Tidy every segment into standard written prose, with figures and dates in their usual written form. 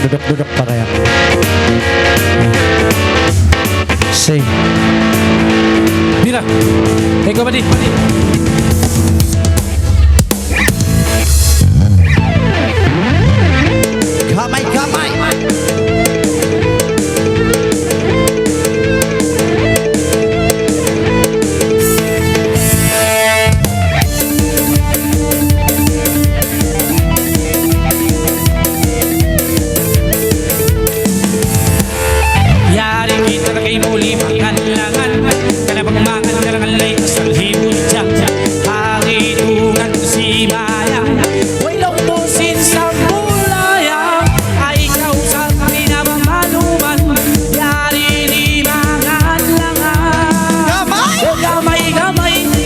Duduk-duduk parang. Say. Bira. Eko madi. Kamay. Yari kita na kay muli makanlangan. Kanabang mangan na lang alay asal himod dyan. Hagitungan si Bayang. Wailaw mo sin sa bulayang. Ay ikaw sa pinabang maluman. Yari ni manganlangan. Kamay! O gamay,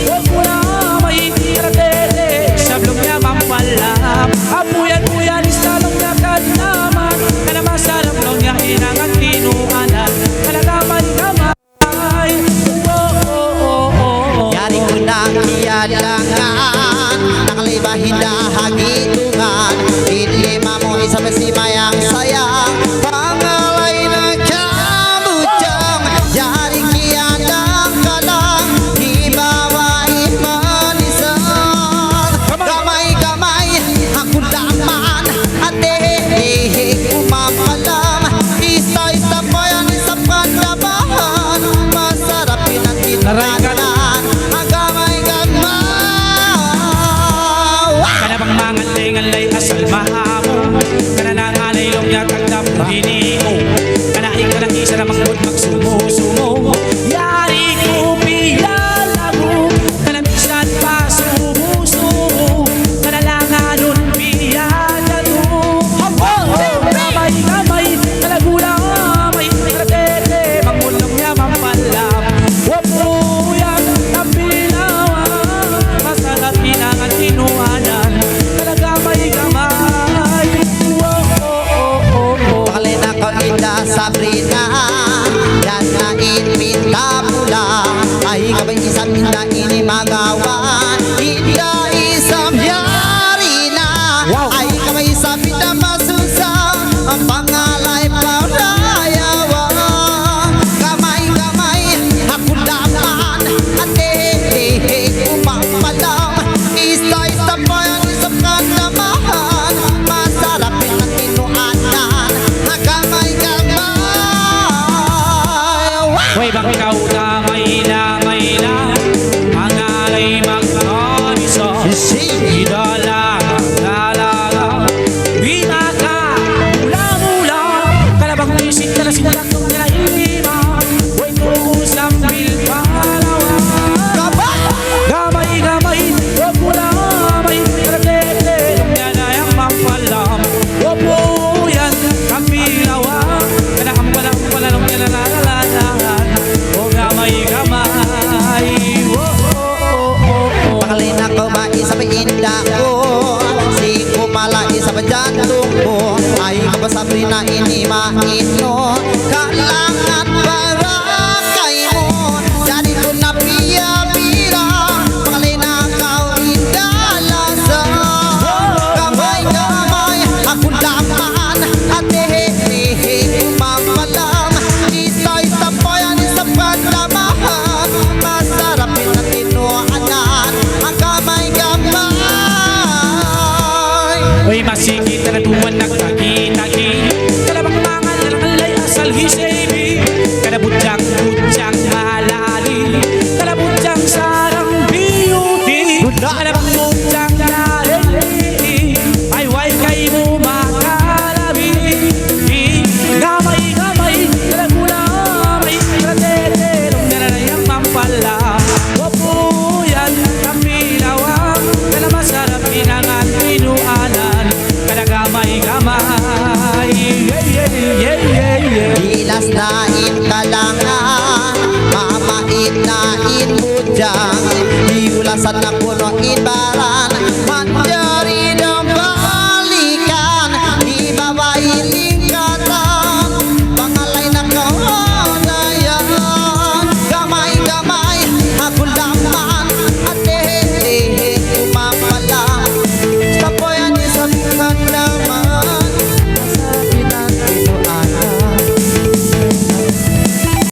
huwag mo lamay. Karatete, sablong niya mampalam. Apuyan, istalong niya kanaman. Kanamasarap nung niya inangan tinuanan. Kalagaman-gamay. Yari ko na kiyalangan, nakalibahin na hagitungan. Ilima mo isa pa si mayang sayang, pangalay ng kabutang. Yari kiyalang ka lang, di bawain manisan. Gamay, ako laman, ate, umapalam. Isa-isa pa yan, isa panlabahan. Masarap pinatinanan, ang gamay-gamay. Kanabang mangan-tingalay asal mahamo. Kananangalay long yatag na buhini mo. Kanaing ka ng isa na manggod magsumo-sumo. Yari ko piyalago. Kanamisan pa sumo-sumo. Kanalanganon piyalago. Gamay, kalagulamay. Karatete, mangulong niya mampalam. Wapuyan, napinawa. Masarap inangan tinuanan. Kalagamay-gamay. Pakalina ko ina Sabrina, yan na inmita mula. Ay kabay isang inda ini magawan, inda isang yari na. Ay kabay isang inda masusang, ang pangalay panglayawa. Gamay, ako laman, ate, umapalam. Isa-isa pa yan, isang kanamahan. Masarap pinatinuanan, ang gamay-gamay. Way bang ikaw may na Mangalay magkanisa Idala, dalaga Binaka, mula-mula Kalabang isip ka na sinalakong nila ilima Way kusang bilpalawa Gamay, huwag mo lamay Karatete, yung yan ay ang mapalam Wapo yan, kapilawa Kanakam pala nung yan nalalalaan O gamay Pakalina ko ba isa pa inda ko, si kumala isa pa jantung ko. Ay ka ba Sabrina ini maino, kalangan para kay mo. Jadi ko na piyabira, pakalina kau inda lasa. Gamay, ako laman, ate, umapalam. Isa-isa pa yan, isa panlamahan. Masarap pinatinuanan, ang gamay-gamay. Uy, masikit na natuman nagtagi-tagi Kalabang mangan na lang alay asal hisebi Kalabudyang halali Kalabudyang sarang beauty Kalabang budyang nalili Ay way kay mo makalabi Gamay, kalagulamay Karatete, nung nananayang mampala Wapo yan, kapilawa Kalamasarap inangan pinuanan Kalagamay-gamay Ilas nain kalangan, mamait nain mo dyan. Iulasan na puno iba